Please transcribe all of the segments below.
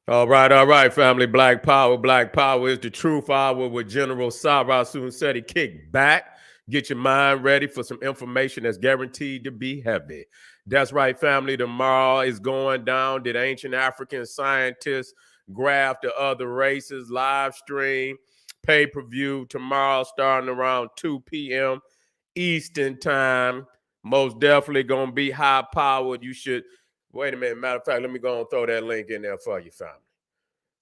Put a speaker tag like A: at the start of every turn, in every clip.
A: All right, family. Black Power. Black Power is the truth hour with General Sarah Sunsetti. Kick back. Get your mind ready for some information that's guaranteed to be heavy. That's right, family. Tomorrow is going down. Did ancient African scientists graph the other races? Live stream, pay-per-view tomorrow starting around 2 p.m. Eastern time. Most definitely going to be high-powered. You should wait a minute. Matter of fact, let me go and throw that link in there for you, family.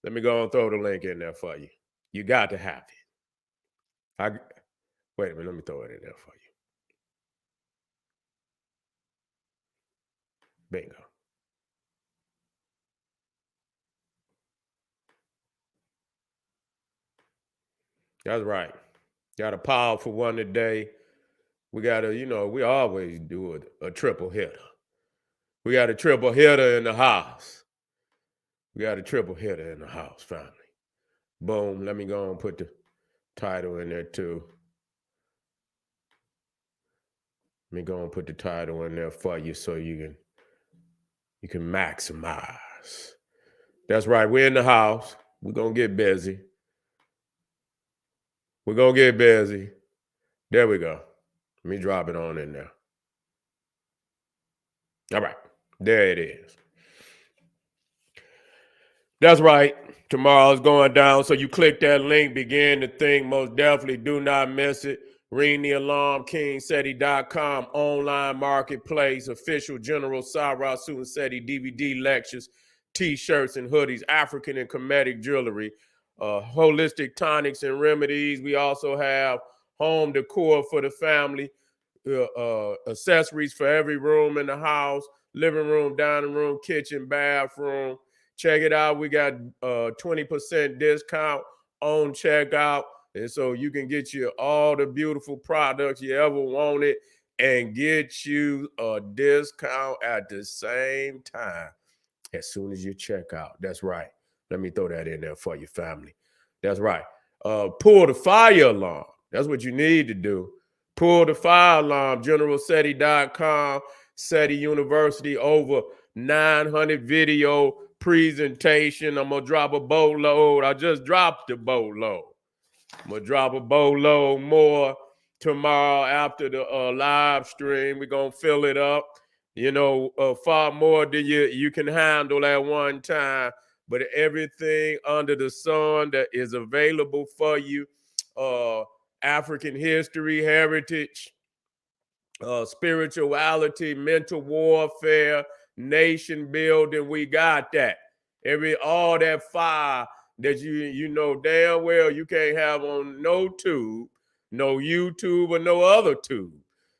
A: Let me go and throw the link in there for you. You got to have it. Wait a minute. Let me throw it in there for you. Bingo. That's right. Got a powerful one today. We got to, we always do a triple hitter. We got a triple hitter in the house. We got a triple hitter in the house, family. Boom. Let me go and put the title in there too. Let me go and put the title in there for you so you can maximize. That's right. We're in the house. We're going to get busy. We're going to get busy. There we go. Let me drop it on in there. All right. There it is. That's right. Tomorrow's going down. So you click that link, begin the thing. Most definitely do not miss it. Ring the alarm, KingSeti.com, online marketplace, official General Sarah Sunsetti DVD lectures, t-shirts and hoodies, African and Hermetic jewelry, holistic tonics and remedies. We also have home decor for the family, accessories for every room in the house, living room, dining room, kitchen, bathroom. Check it out. We got 20% discount on checkout. And so you can get you all the beautiful products you ever wanted and get you a discount at the same time as soon as you check out. That's right. Let me throw that in there for your family. That's right. Pull the fire alarm. That's what you need to do. Pull the fire alarm. GeneralSeti.com, SETI University, over 900 video presentation. I'm going to drop a boatload. I just dropped a boatload. I'm going to drop a boatload more tomorrow after the live stream. We're going to fill it up, far more than you can handle at one time. But everything under the sun that is available for you, African history, heritage, spirituality, mental warfare, nation building, we got that. All that fire that you know damn well you can't have on no tube, no YouTube or no other tube.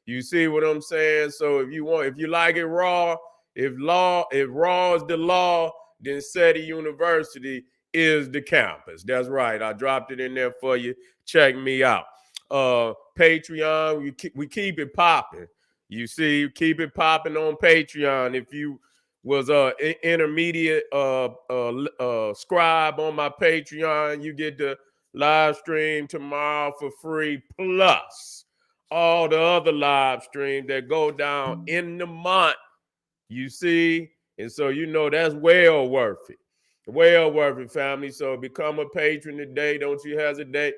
A: You see what I'm saying? So if you like it raw, if raw is the law, then SETI University is the campus. That's right. I dropped it in there for you. Check me out. Patreon, we keep it popping. You see, keep it popping on Patreon. If you was intermediate scribe on my Patreon, you get the live stream tomorrow for free, plus all the other live streams that go down in the month. You see, and so that's well worth it. Well worth it, family. So become a patron today. Don't you hesitate.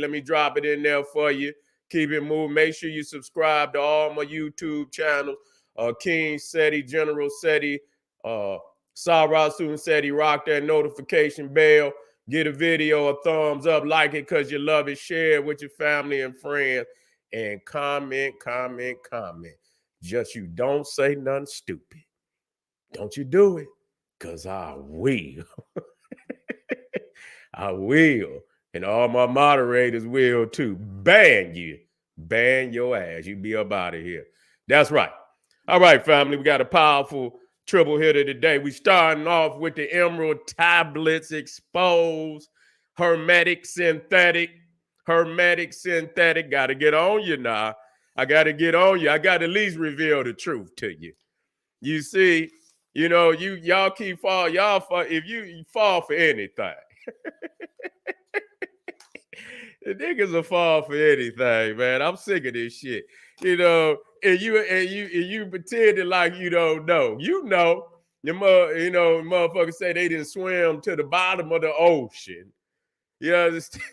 A: Let me drop it in there for you. Keep it moving. Make sure you subscribe to all my YouTube channels. King Seti, General Seti, Sarah Sunsetti. Rock that notification bell. Get a video a thumbs up. Like it because you love it. Share it with your family and friends. And comment. Just you don't say nothing stupid. Don't you do it. Because I will. I will. And all my moderators will too. Ban you. Ban your ass. You be up out of here. That's right. All right, family. We got a powerful triple hitter today. We starting off with the Emerald Tablets exposed. Hermetic synthetic. Got to get on you now. I got to get on you. I got to at least reveal the truth to you. You see, y'all keep fall. If you fall for anything. The niggas will fall for anything, man. I'm sick of this shit. And you pretending like you don't know. You know. Motherfuckers say they didn't swim to the bottom of the ocean. You understand?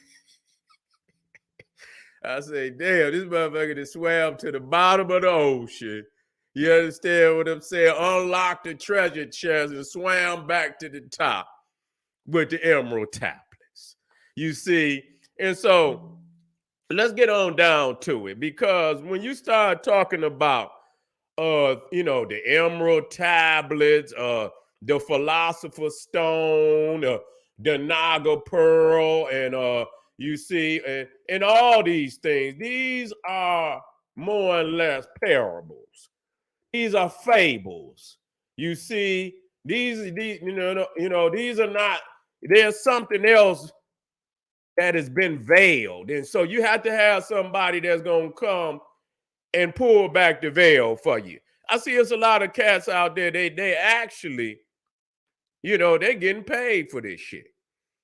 A: I say, damn, this motherfucker that swam to the bottom of the ocean. You understand what I'm saying? Unlocked the treasure chest and swam back to the top with the emerald tablets. You see? And so let's get on down to it, because when you start talking about the emerald tablets, the philosopher's stone, the Naga pearl, and you see, and all these things, these are more or less parables. These are fables. You see, these these are not. There's something else that has been veiled, and so you have to have somebody that's gonna come and pull back the veil for you. I see there's a lot of cats out there. They actually, they're getting paid for this shit.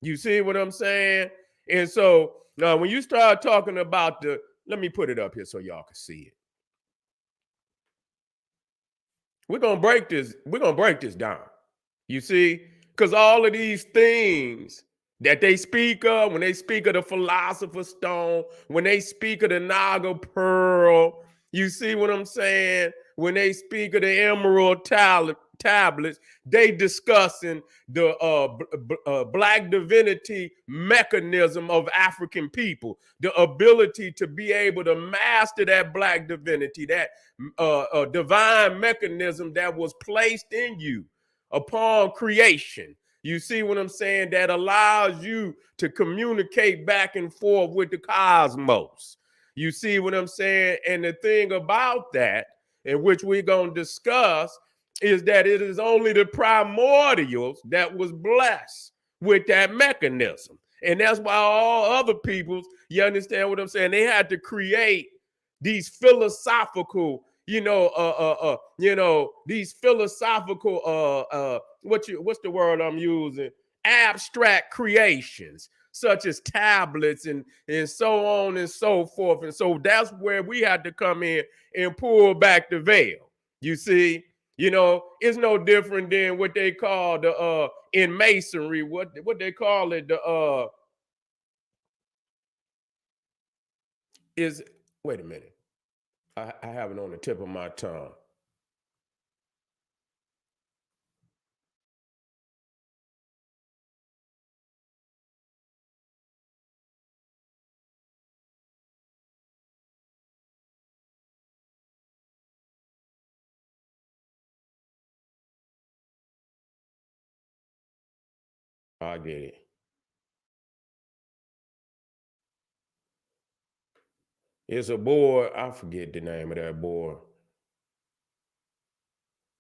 A: You see what I'm saying? And so now when you start talking about let me put it up here so y'all can see it. We're gonna break this down. You see? Because all of these things that they speak of, when they speak of the philosopher's stone, when they speak of the Naga pearl, you see what I'm saying? When they speak of the emerald tablets, they discussing the black divinity mechanism of African people, the ability to be able to master that black divinity, that divine mechanism that was placed in you upon creation. You see what I'm saying? That allows you to communicate back and forth with the cosmos. You see what I'm saying? And the thing about that, in which we're going to discuss, is that it is only the primordials that was blessed with that mechanism. And that's why all other peoples, you understand what I'm saying? They had to create these philosophical, these philosophical, what's the word I'm using? Abstract creations, such as tablets and so on and so forth. And so that's where we had to come in and pull back the veil. You see, it's no different than what they call the in masonry, what they call it, the is wait a minute. I have it on the tip of my tongue. I get it. It's a board. I forget the name of that board.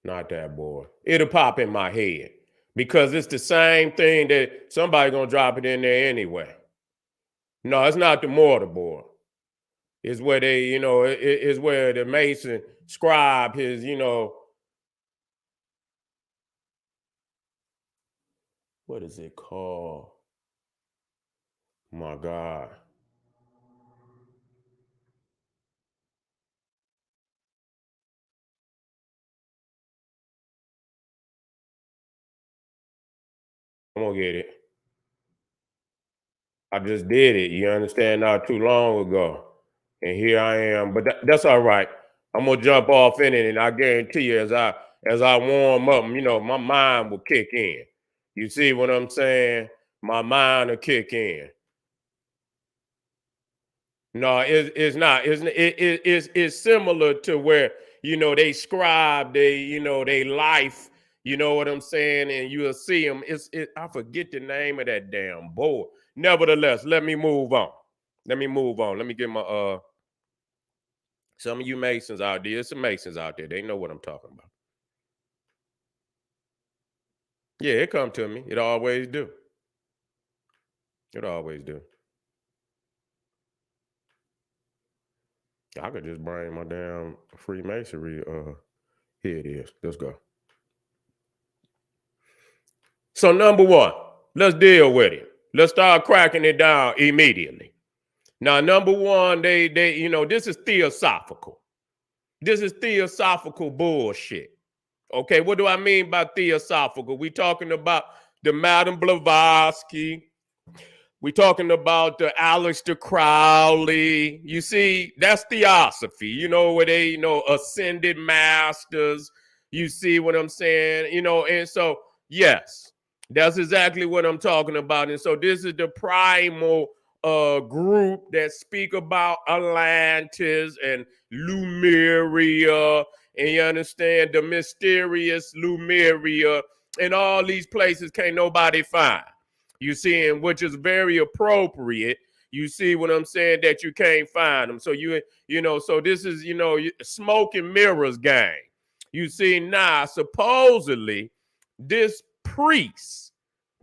A: Not that board. It'll pop in my head because it's the same thing that somebody gonna drop it in there anyway. No, it's not the mortar board. It's where they, it's where the mason scribe his, what is it called? My God. I'm gonna get it. I just did it. You understand? Not too long ago, and here I am. But that's all right. I'm gonna jump off in it, and I guarantee you, as I warm up, my mind will kick in. You see what I'm saying? My mind will kick in. No, it's not. It's similar to where they scribe they life. You know what I'm saying? And you'll see them. I forget the name of that damn board. Nevertheless, let me move on. Let me get my some of you Masons out there. There's some Masons out there. They know what I'm talking about. Yeah, it come to me. It always do. It always do. I could just bring my damn Freemasonry. Here it is. Let's go. So number one, let's deal with it. Let's start cracking it down immediately. Now, number one, they this is theosophical. This is theosophical bullshit. Okay, what do I mean by theosophical? We talking about the Madame Blavatsky. We talking about the Aleister Crowley. You see, that's theosophy. You know, where they, ascended masters. You see what I'm saying? And so, yes, that's exactly what I'm talking about. And so this is the primal group that speak about Atlantis and Lemuria, and you understand the mysterious Lemuria, and all these places can't nobody find. You see, and which is very appropriate. You see what I'm saying, that you can't find them. So so this is, smoke and mirrors gang. You see, now supposedly this priest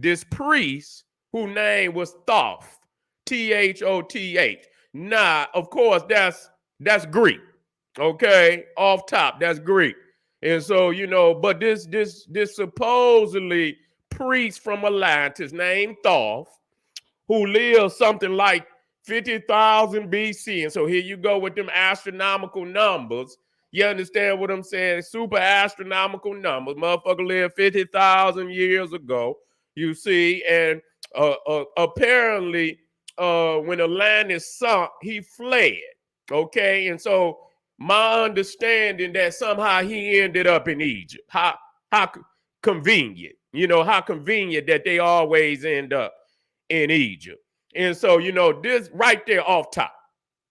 A: whose name was Thoth, Thoth. Now, of course, that's Greek. Okay, off top, that's Greek. And so, but this supposedly priest from Atlantis named Thoth, who lived something like 50,000 BC. And so here you go with them astronomical numbers. You understand what I'm saying? Super astronomical numbers. Motherfucker lived 50,000 years ago, you see. And apparently, when Atlantis sunk, he fled. Okay. And so my understanding that somehow he ended up in Egypt. How convenient. How convenient that they always end up in Egypt. And so, this right there off top,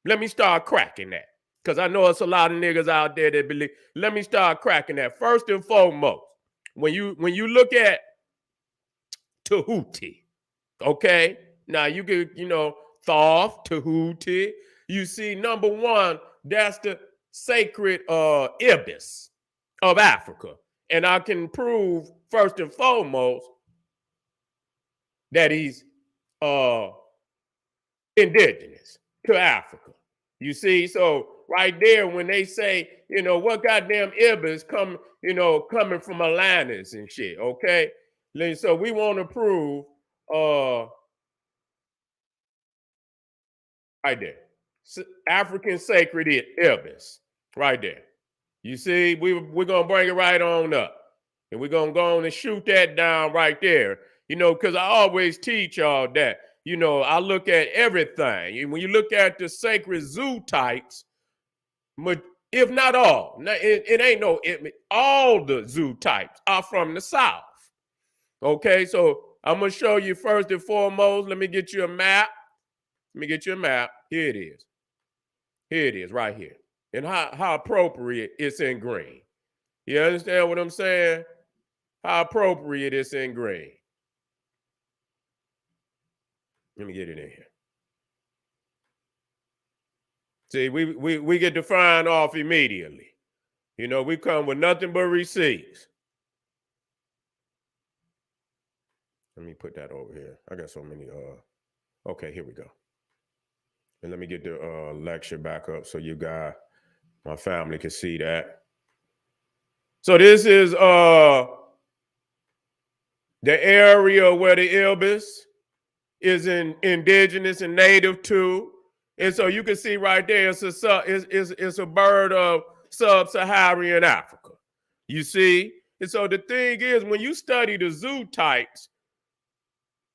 A: let me start cracking that. Because I know it's a lot of niggas out there that believe. Let me start cracking that. First and foremost, when you look at Tahuti, okay? Now you could, Thoth, Tahuti. You see, number one, that's the sacred ibis of Africa. And I can prove, first and foremost, that he's indigenous to Africa. You see, so right there, when they say, what goddamn ibis coming from Atlantis and shit, okay? So we want to prove right there, African sacred ibis, right there. You see, we're going to bring it right on up. And we're going to go on and shoot that down right there. Because I always teach y'all that, I look at everything. And when you look at the sacred zoo types, if not all, it ain't no, all the zoo types are from the South. Okay, so I'm going to show you first and foremost. Let me get you a map. Here it is. Here it is right here. And how appropriate it's in green. You understand what I'm saying? How appropriate it's in green. Let me get it in here. See, we get defined off immediately. We come with nothing but receipts. Let me put that over here. I got so many. Okay, here we go. And let me get the lecture back up so you guys, my family, can see that. So this is the area where the ibis is indigenous and native to. And so you can see right there, it's a bird of sub-Saharan Africa. You see? And so the thing is, when you study the zoo types,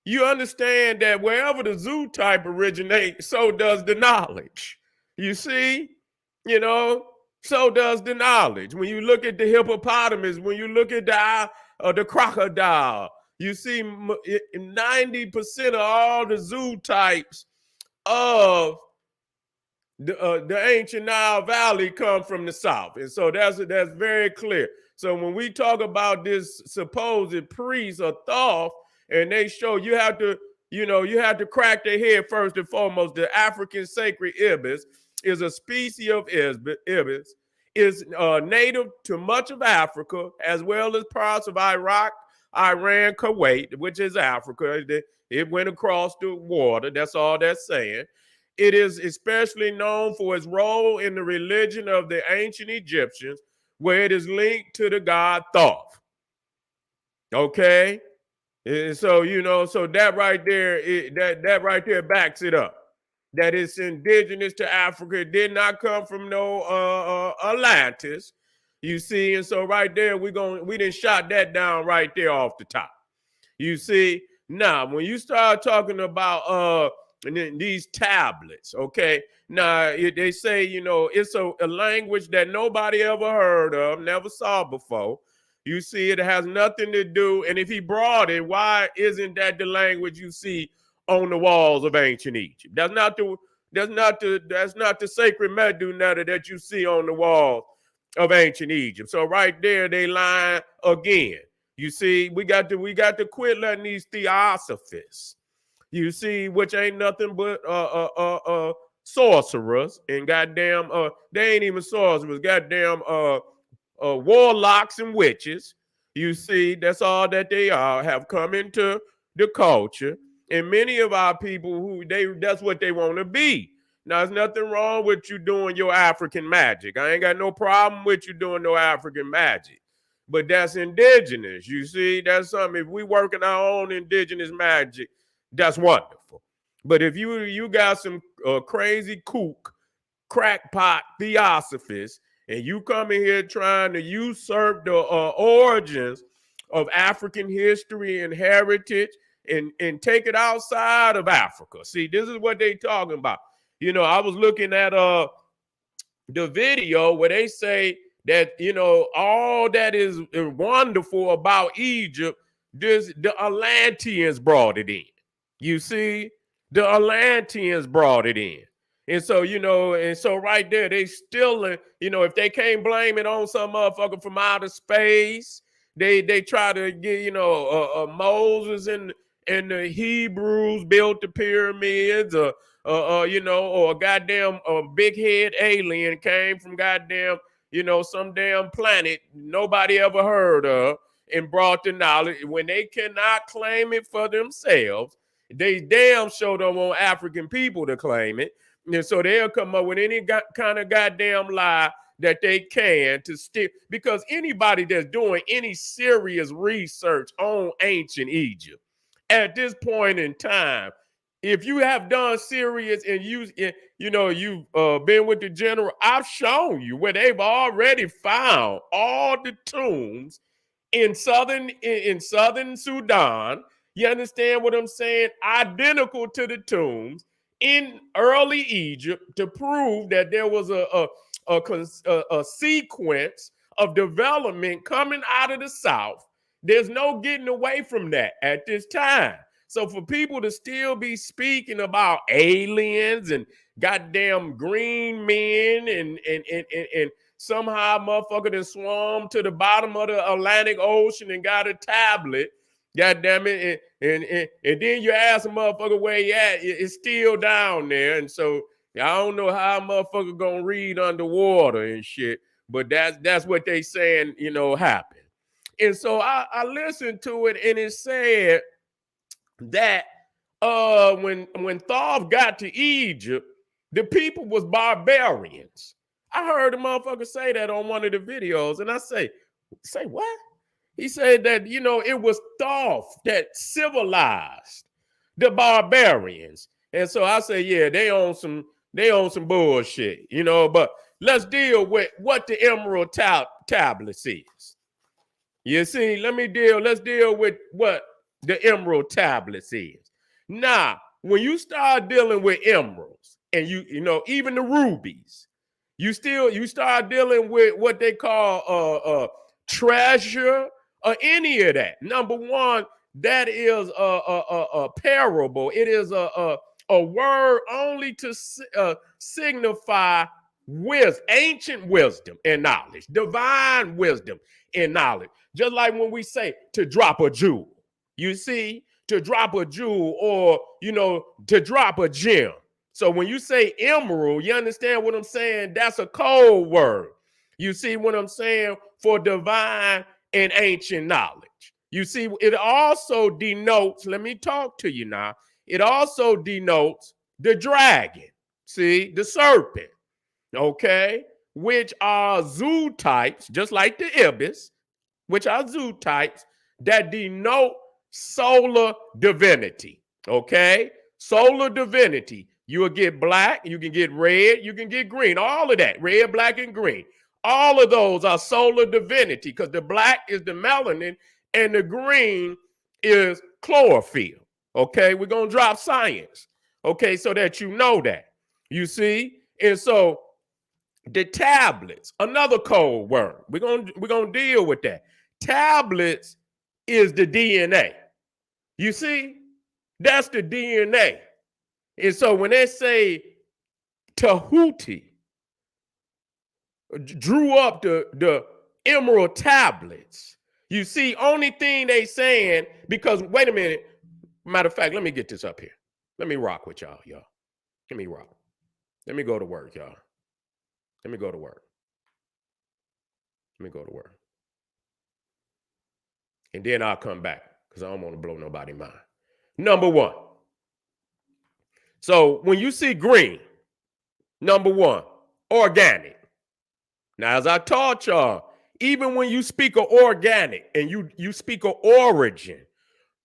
A: you understand that wherever the zoo type originates, so does the knowledge. You see? So does the knowledge. When you look at the hippopotamus, when you look at the crocodile, you see 90% of all the zoo types of the ancient Nile Valley come from the South. And so that's very clear. So when we talk about this supposed priest or Thoth, and they show you have to crack their head first and foremost. The African sacred ibis is a species of ibis, is native to much of Africa, as well as parts of Iraq, Iran, Kuwait, which is Africa. It went across the water. That's all that's saying. It is especially known for its role in the religion of the ancient Egyptians, where it is linked to the god Thoth. Okay? And so, so that right there, that right there backs it up. That it's indigenous to Africa. It did not come from no Atlantis. You see, and so right there, we didn't shot that down right there off the top. You see, now when you start talking about these tablets, okay, now they say, you know, it's a language that nobody ever heard of, never saw before. You see, it has nothing to do, and if he brought it, why isn't that the language you see on the walls of ancient Egypt? That's not the sacred Medu Netta that you see on the walls of ancient Egypt. So right there, they lying again. You see, we got to quit letting these theosophists, you see, which ain't nothing but sorcerers and goddamn they ain't even sorcerers, goddamn warlocks and witches. You see, that's all that they are, have come into the culture. And many of our people that's what they want to be. Now, there's nothing wrong with you doing your African magic. I ain't got no problem with you doing no African magic. But that's indigenous. You see, that's something. If we working our own indigenous magic, that's wonderful. But if you got some crazy kook, crackpot theosophists, and you come in here trying to usurp the origins of African history and heritage and take it outside of Africa. See, this is what they talking about. You know, I was looking at the video where they say that, you know, all that is wonderful about Egypt, the Atlanteans brought it in. You see, the Atlanteans brought it in. And so, you know, and so right there, they still, you know, if they can't blame it on some motherfucker from outer space, they try to get, you know, Moses and the Hebrews built the pyramids, you know, or a goddamn big head alien came from goddamn, you know, some damn planet nobody ever heard of and brought the knowledge. When they cannot claim it for themselves, they damn sure don't want African people to claim it. And so they'll come up with any kind of goddamn lie that they can to stick, because anybody that's doing any serious research on ancient Egypt at this point in time, if you have done serious and you've been with the general, I've shown you where they've already found all the tombs in southern Sudan. You understand what I'm saying? Identical to the tombs in early Egypt, to prove that there was a sequence of development coming out of the South. There's no getting away from that at this time. So for people to still be speaking about aliens and goddamn green men and somehow motherfucker that swam to the bottom of the Atlantic Ocean and got a tablet, goddamn it, and then you ask a motherfucker where he at, it's still down there. And so I don't know how a motherfucker gonna read underwater and shit, but that's what they saying, you know, happened. And so I listened to it, and it said that when Thoth got to Egypt, the people was barbarians. I heard a motherfucker say that on one of the videos, and I say what? He said that, you know, it was Thoth that civilized the barbarians. And so I say, yeah, they own some bullshit, you know, but let's deal with what the Emerald Tablets is. You see, let's deal with what the Emerald Tablets is. Now, when you start dealing with emeralds and you know, even the rubies, you start dealing with what they call treasure or any of that. Number one, that is a parable. It is a word only to signify ancient wisdom and knowledge, divine wisdom and knowledge. Just like when we say to drop a jewel, you see, to drop a jewel, or, you know, to drop a gem. So when you say emerald, you understand what I'm saying? That's a code word. You see what I'm saying? For divine and ancient knowledge. You see, it also denotes, let me talk to you now. It also denotes the dragon, see, the serpent, okay, which are zoo types, just like the ibis, which are zoo types that denote solar divinity, okay? Solar divinity. You will get black, you can get red, you can get green, all of that, red, black, and green. All of those are solar divinity because the black is the melanin and the green is chlorophyll. Okay, we're going to drop science. Okay, so that you know that. You see? And so the tablets, another code word. We're gonna deal with that. Tablets is the DNA. You see? That's the DNA. And so when they say Tahuti drew up the emerald tablets, you see, only thing they saying, because wait a minute, matter of fact, let me get this up here. Let me rock with y'all. Let me rock. Let me go to work, y'all. Let me go to work. Let me go to work. And then I'll come back because I don't want to blow nobody's mind. Number one. So when you see green, number one, organic. Now, as I taught y'all, even when you speak of organic and you speak of origin,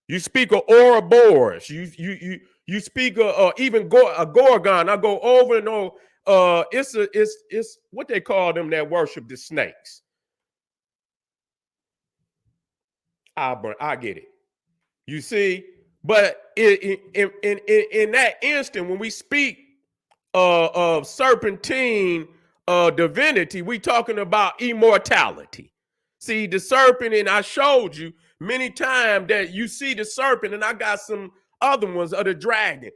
A: you speak of Ouroboros, you speak of even a gorgon. I go over and over. It's what they call them that worship the snakes. I get it. You see, but in that instant, when we speak of serpentine divinity, we talking about immortality. See, the serpent, and I showed you many times that you see the serpent, and I got some other ones of the dragon.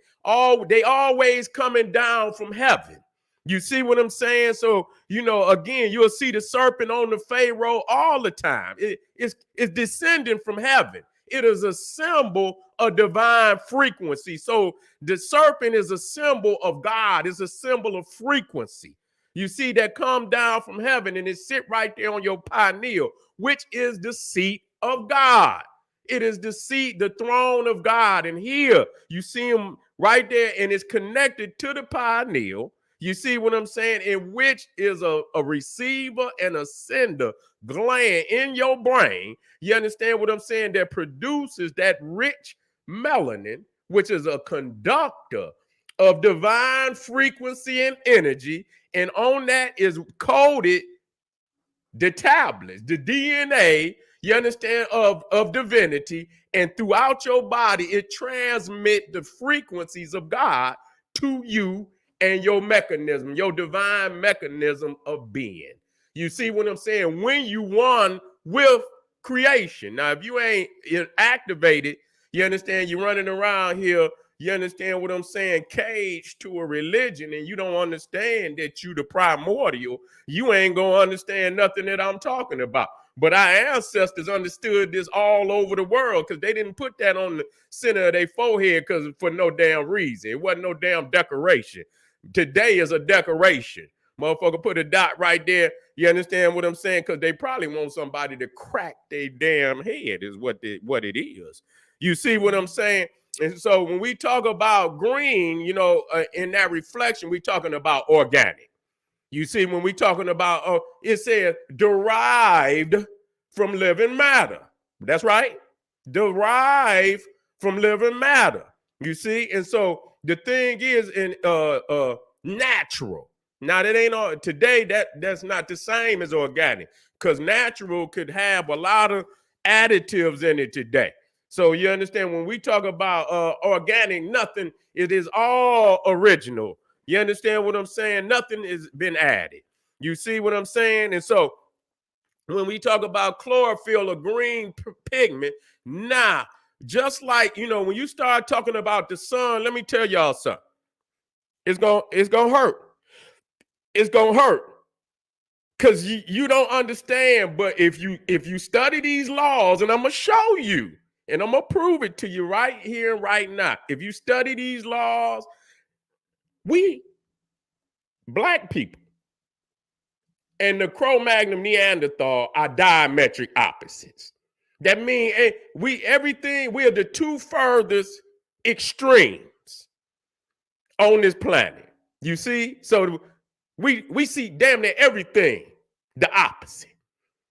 A: They always coming down from heaven. You see what I'm saying? So, again, you'll see the serpent on the Pharaoh all the time. It's descending from heaven. It is a symbol of divine frequency. So the serpent is a symbol of God. It's a symbol of frequency. You see that come down from heaven and it sit right there on your pineal, which is the seat of God. It is the seat, the throne of God. And here you see him right there, and it's connected to the pineal. You see what I'm saying? In which is a receiver and a sender gland in your brain. You understand what I'm saying? That produces that rich melanin, which is a conductor of divine frequency and energy. And on that is coded the tablets, the DNA, you understand, of divinity. And throughout your body, it transmits the frequencies of God to you and your mechanism, your divine mechanism of being. You see what I'm saying? When you one with creation. Now, if you ain't activated, you understand, you're running around here, you understand what I'm saying, caged to a religion, and you don't understand that you the primordial, you ain't gonna understand nothing that I'm talking about. But our ancestors understood this all over the world because they didn't put that on the center of their forehead for no damn reason. It wasn't no damn decoration. Today is a decoration. Motherfucker put a dot right there. You understand what I'm saying? Because they probably want somebody to crack their damn head is what it is. You see what I'm saying? And so when we talk about green, in that reflection, we're talking about organic. You see, when we're talking about, it says derived from living matter. That's right. Derived from living matter. You see? And so the thing is in natural. Now, that ain't all today, that's not the same as organic, because natural could have a lot of additives in it today. So you understand when we talk about organic, nothing, it is all original. You understand what I'm saying? Nothing has been added. You see what I'm saying? And so when we talk about chlorophyll or green pigment, just like, when you start talking about the sun, let me tell y'all something. It's gonna hurt. It's gonna hurt. Because you don't understand, but if you study these laws, and I'm gonna show you, and I'm gonna prove it to you right here and right now. If you study these laws, we black people and the Cro-Magnon Neanderthal are diametric opposites. That means we are the two furthest extremes on this planet. You see? So we see damn near everything the opposite.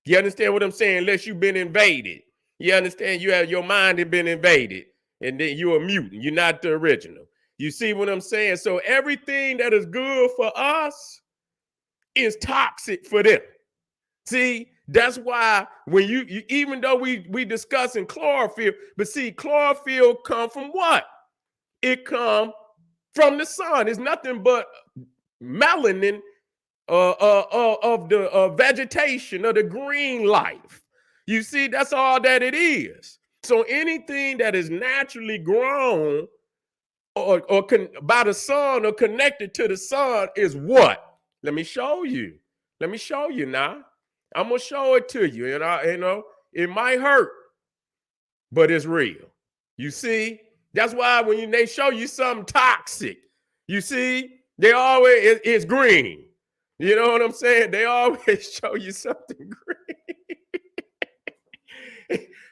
A: You understand what I'm saying? Unless you've been invaded. You understand? Your mind has been invaded, and then you're a mutant. You're not the original. You see what I'm saying? So everything that is good for us is toxic for them. See, that's why when you even though we discussing chlorophyll, but see, chlorophyll come from what? It come from the sun. It's nothing but melanin of the vegetation of the green life. You see, that's all that it is. So anything that is naturally grown by the sun or connected to the sun is what? Let me show you. Let me show you now. I'm gonna show it to you, and it might hurt, but it's real. You see, that's why when they show you something toxic, you see, they always it's green. You know what I'm saying? They always show you something green.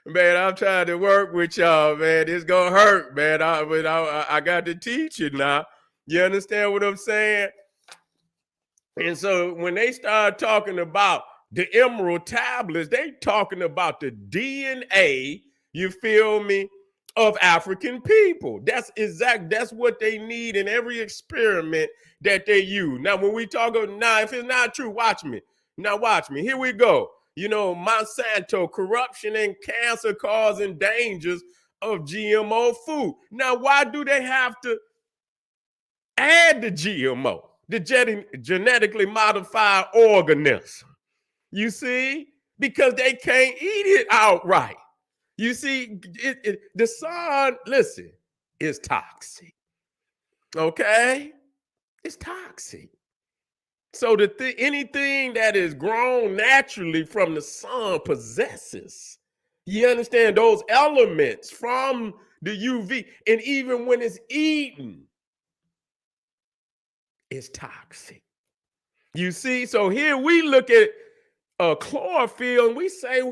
A: Man, I'm trying to work with y'all, man. It's gonna hurt, man. I got to teach you now. You understand what I'm saying? And so when they start talking about the emerald tablets, they talking about the DNA, you feel me, of African people. That's what they need in every experiment that they use. Now, when we talk about, now, if it's not true, watch me. Now, watch me. Here we go. Monsanto, corruption and cancer causing dangers of GMO food. Now, why do they have to add the GMO, the genetically modified organism? You see, because they can't eat it outright. You see, the sun, listen, is toxic. Okay? It's toxic. So anything that is grown naturally from the sun possesses, you understand, those elements from the UV. And even when it's eaten, it's toxic. You see, so here we look at chlorophyll and we say,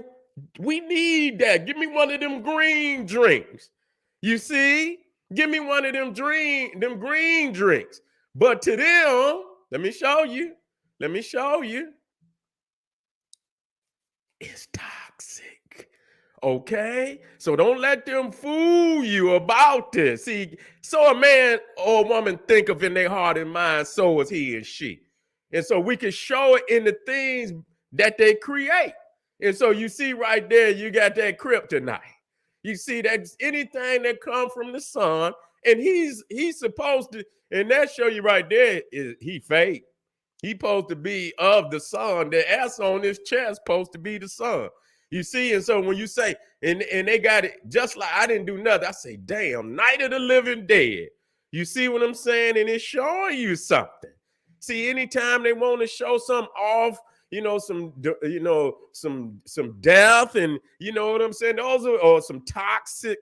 A: we need that. Give me one of them green drinks. You see, give me one of them green drinks. But to them, let me show you. It's toxic. Okay? So don't let them fool you about this. See, so a man or a woman think of in their heart and mind, so is he and she. And so we can show it in the things that they create. And so you see right there, you got that kryptonite. You see that anything that comes from the sun, and he's supposed to, and that show you right there is he fake. He supposed to be of the sun. The S on his chest supposed to be the sun. You see, and so when you say, and they got it just like I didn't do nothing, I say, damn, Night of the Living Dead. You see what I'm saying? And it's showing you something. See, anytime they want to show something off, some death, and you know what I'm saying? Those are, or some toxic,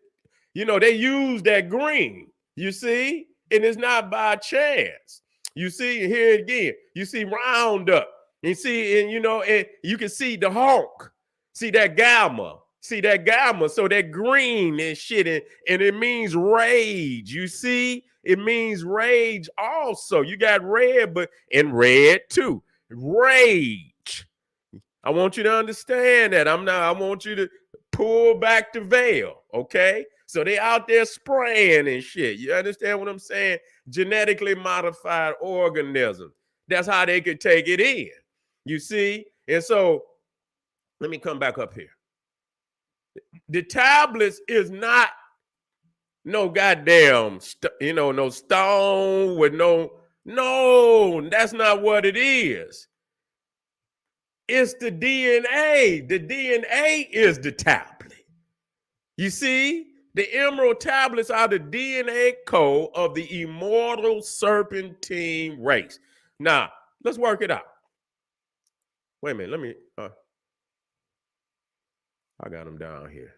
A: they use that green, you see, and it's not by chance. You see, here again, you see Roundup, and see, and and you can see the Hawk, see that gamma, so that green and shit, and it means rage. You see, it means rage also. You got red, but in red too, rage. I want you to understand that. I want you to pull back the veil, okay? So they out there spraying and shit. You understand what I'm saying? Genetically modified organisms. That's how they could take it in. You see? And so let me come back up here. The tablets is not no goddamn, no stone with no, that's not what it is. It's the DNA. The DNA is the tablet. You see, the emerald tablets are the DNA code of the immortal Serpentine race. Now, let's work it out. Wait a minute, let me, I got them down here.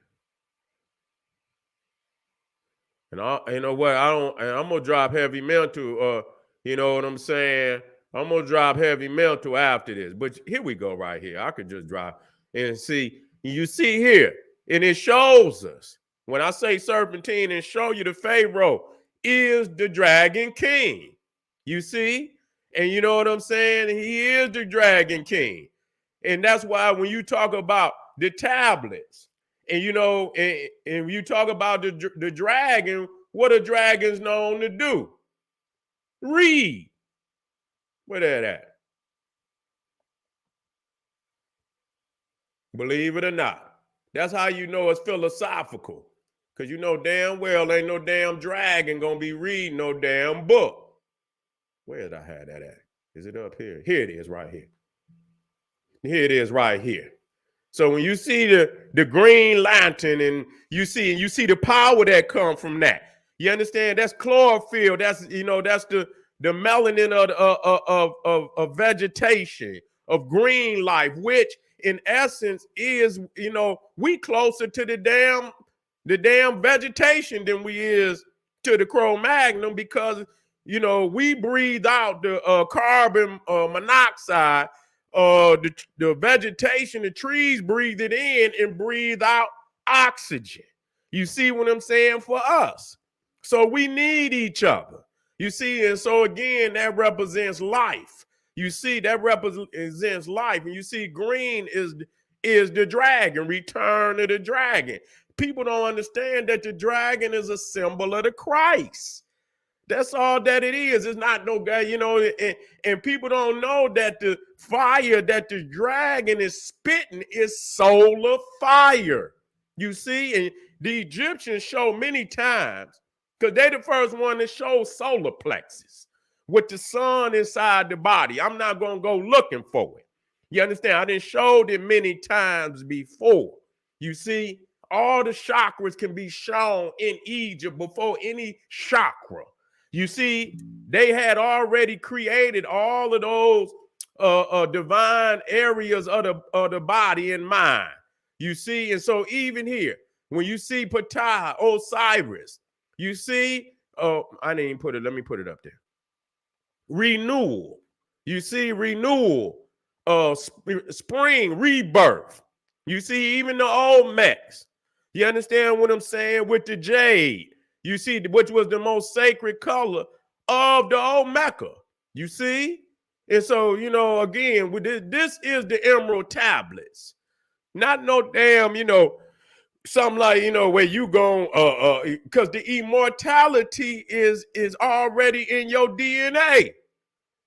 A: And you know what? I'm gonna drop heavy mental. You know what I'm saying? I'm gonna drop heavy mental after this. But here we go, right here. I could just drop and see. You see here, and it shows us. When I say serpentine and show you the Pharaoh is the Dragon King. You see? And you know what I'm saying? He is the Dragon King. And that's why when you talk about the tablets, and and you talk about the dragon, what are dragons known to do? Read. Where that at? Believe it or not. That's how you know it's philosophical. Because you know damn well ain't no damn dragon gonna be reading no damn book. Where did I have that at? Is it up here? Here it is right here. Here it is right here. So when you see the green lantern and you see the power that comes from that, you understand that's chlorophyll. That's that's the melanin of vegetation, of green life, which in essence is we closer to the damn vegetation than we is to the Cro-Magnon, because we breathe out the carbon monoxide. The vegetation, the trees breathe it in and breathe out oxygen. You see what I'm saying? For us. So we need each other. You see, and so again, that represents life. You see, that represents life. And you see, green is the dragon, return of the dragon. People don't understand that the dragon is a symbol of the Christ. That's all that it is. It's not no guy, and people don't know that the fire that the dragon is spitting is solar fire. You see, and the Egyptians show many times, because they the first one to show solar plexus with the sun inside the body. I'm not going to go looking for it. You understand? I didn't show it many times before. You see, all the chakras can be shown in Egypt before any chakra. You see, they had already created all of those divine areas of the body and mind. You see, and so even here, when you see Ptah, Osiris, you see, I didn't even put it, let me put it up there. Renewal. You see renewal, spring, rebirth. You see even the Olmecs. You understand what I'm saying? With the jade. You see, which was the most sacred color of the Olmeca. You see? And so, again, with this is the emerald tablets. Not no damn, something like, where you going, because the immortality is already in your DNA.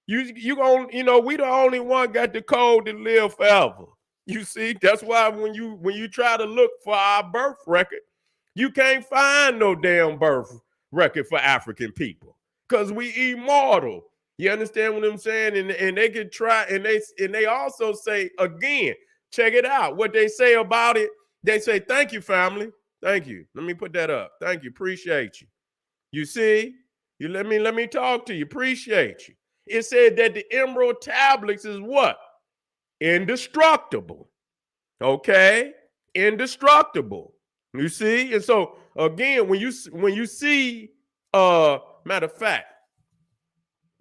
A: You gonna, we the only one got the code to live forever. You see, that's why when you try to look for our birth record, you can't find no damn birth record for African people, because we immortal. You understand what I'm saying? And they could try, and they also say, again, check it out. What they say about it, they say, thank you, family. Thank you. Let me put that up. Thank you. Appreciate you. You see? You let me talk to you. Appreciate you. It said that the emerald tablets is what? Indestructible. Okay? Indestructible. You see? And so again, when you see, matter of fact,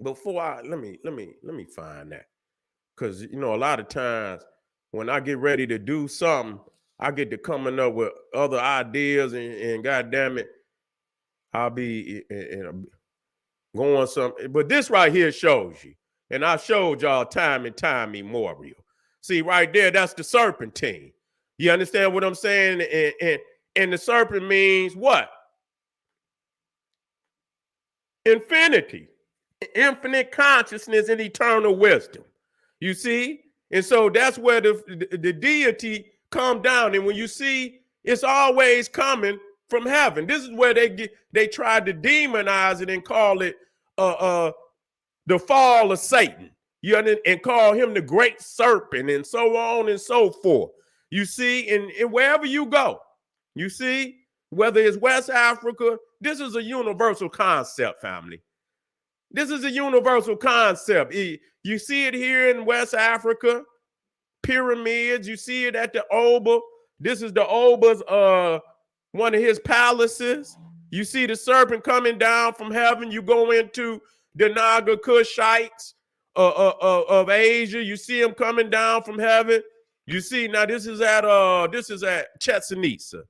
A: before let me find that. Because a lot of times when I get ready to do something, I get to coming up with other ideas, and God damn it, I'll be going something. But this right here shows you. And I showed y'all time and time immemorial. See right there, that's the serpentine. You understand what I'm saying? And the serpent means what? Infinity, infinite consciousness, and eternal wisdom. You see? And so that's where the deity come down. And when you see, it's always coming from heaven. This is where they tried to demonize it and call it the fall of Satan. And call him the great serpent, and so on and so forth. You see, and wherever you go, you see, whether it's West Africa, this is a universal concept, family. This is a universal concept. You see it here in West Africa, pyramids. You see it at the Oba. This is the Oba's, one of his palaces. You see the serpent coming down from heaven. You go into the Naga Kushites of Asia. You see him coming down from heaven. You see, now this is at Chichen Itza.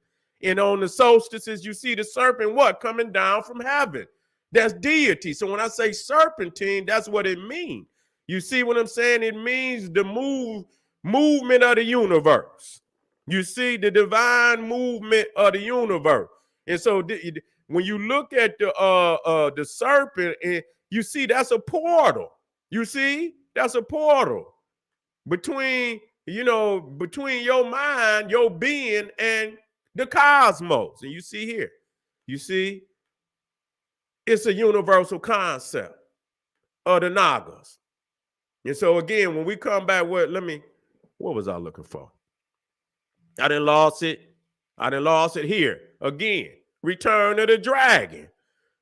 A: And on the solstices, you see the serpent coming down from heaven. That's deity. So when I say serpentine, that's what it means. You see what I'm saying? It means the movement of the universe. You see the divine movement of the universe. And so when you look at the serpent, and you see that's a portal. You see, that's a portal between between your mind, your being, and the cosmos. And you see here, it's a universal concept of the Nagas. And so again, when we come back, what was I looking for? I done lost it here. Again, Return of the Dragon.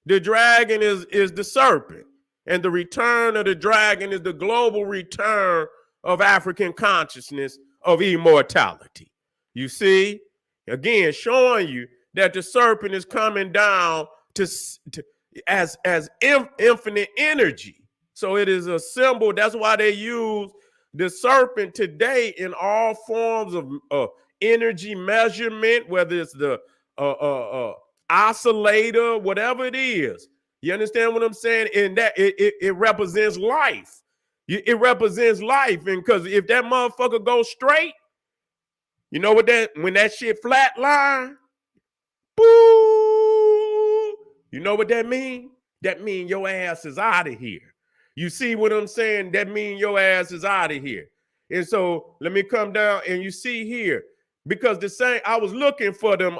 A: The dragon is the serpent. And the return of the dragon is the global return of African consciousness of immortality. You see, again, showing you that the serpent is coming down as infinite energy. So it is a symbol. That's why they use the serpent today in all forms of energy measurement, whether it's the oscillator, whatever it is. You understand what I'm saying? And that it represents life. It represents life. And because if that motherfucker goes straight, you know what when that shit flatline, boo, you know what that mean? That mean your ass is out of here. You see what I'm saying? That mean your ass is out of here. And so let me come down and you see here, because I was looking for them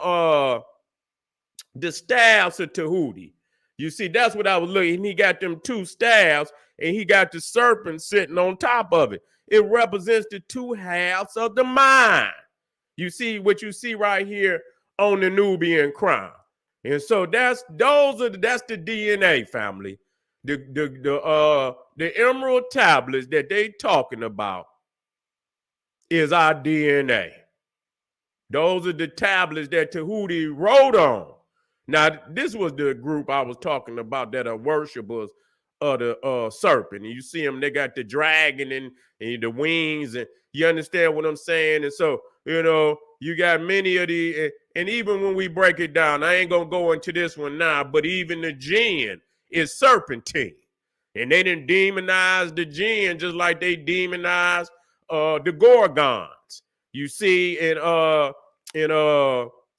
A: the staffs of Tahuti. You see, that's what I was looking. He got them two staffs, and he got the serpent sitting on top of it. It represents the two halves of the mind. You see what you see right here on the Nubian crown. And so that's the DNA, family. The emerald tablets that they talking about is our DNA. Those are the tablets that Tahuti wrote on. Now, this was the group I was talking about that are worshipers of the serpent. And you see them, they got the dragon and the wings, and you understand what I'm saying? And so, you got many of the, and even when we break it down, I ain't going to go into this one now, but even the jinn is serpentine. And they didn't demonize the jinn just like they demonized the gorgons. You see,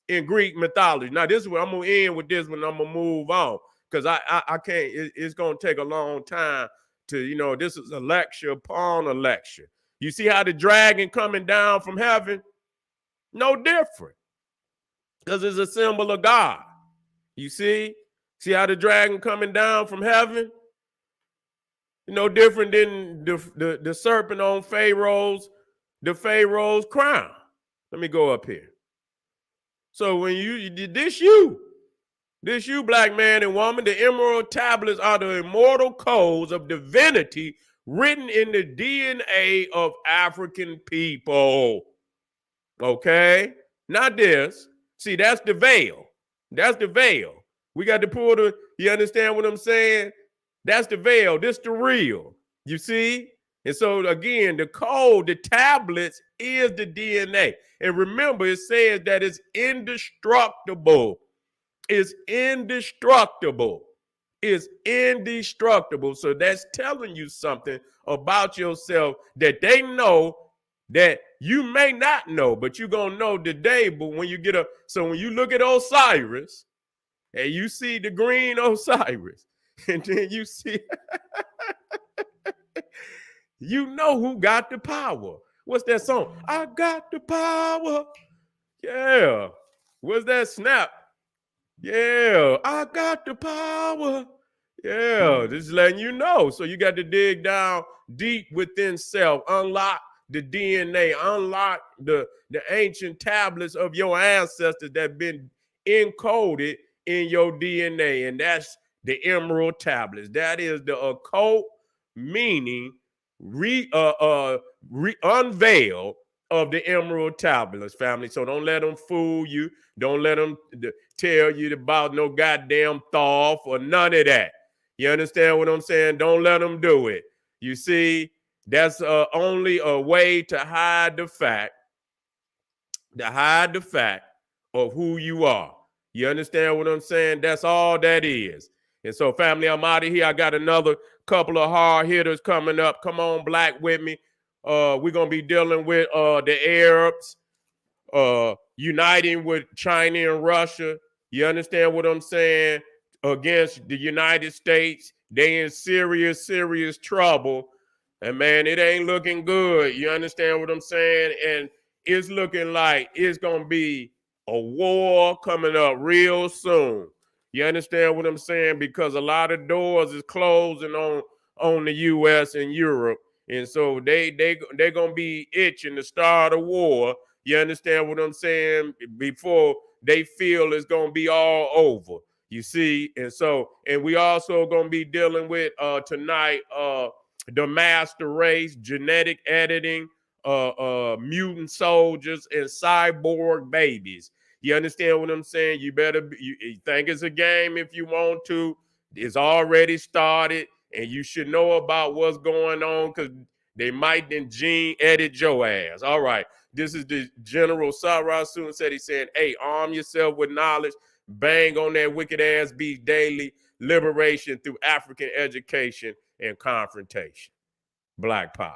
A: in Greek mythology. Now, this is where I'm gonna end with this one. I'm gonna move on because I can't. It's gonna take a long time to This is a lecture upon a lecture. You see how the dragon coming down from heaven? No different, because it's a symbol of God. You see how the dragon coming down from heaven? No different than the serpent on Pharaoh's crown. Let me go up here. So when this you black man and woman, the emerald tablets are the immortal codes of divinity written in the DNA of African people. Okay? Not this. See, that's the veil. That's the veil. We got to pull you understand what I'm saying? That's the veil. This the real. You see? And so again, the code, the tablets is the DNA. And remember, it says that it's indestructible. It's indestructible. It's indestructible. So that's telling you something about yourself that they know that you may not know, but you're going to know today. But when you when you look at Osiris and you see the green Osiris, and then you see, you know who got the power. What's that song? I got the power. Yeah. What's that snap? Yeah. I got the power. Yeah. This is letting you know. So you got to dig down deep within self, unlock the DNA, unlock the ancient tablets of your ancestors that have been encoded in your DNA. And that's the emerald tablets. That is the occult meaning unveil of the emerald tablets, family. So don't let them fool you. Don't let them tell you about no goddamn Thoth or none of that. You understand what I'm saying? Don't let them do it. You see, that's only a way to hide the fact of who you are. You understand what I'm saying? That's all that is. And so, family, I'm out of here. I got another couple of hard hitters coming up. Come on, black, with me. We're going to be dealing with the Arabs, uniting with China and Russia. You understand what I'm saying? Against the United States. They in serious, serious trouble. And man, it ain't looking good. You understand what I'm saying? And it's looking like it's going to be a war coming up real soon. You understand what I'm saying? Because a lot of doors is closing on the US and Europe. And so they're going to be itching to start a war. You understand what I'm saying? Before they feel it's going to be all over. You see? And so, and we also going to be dealing with tonight the master race, genetic editing, mutant soldiers, and cyborg babies. You understand what I'm saying? You better, you think it's a game if you want to. It's already started, and you should know about what's going on because they might then gene edit your ass. All right. This is the General Sarah Soon said. He said, hey, arm yourself with knowledge, bang on that wicked ass beat daily, liberation through African education and confrontation. Black power.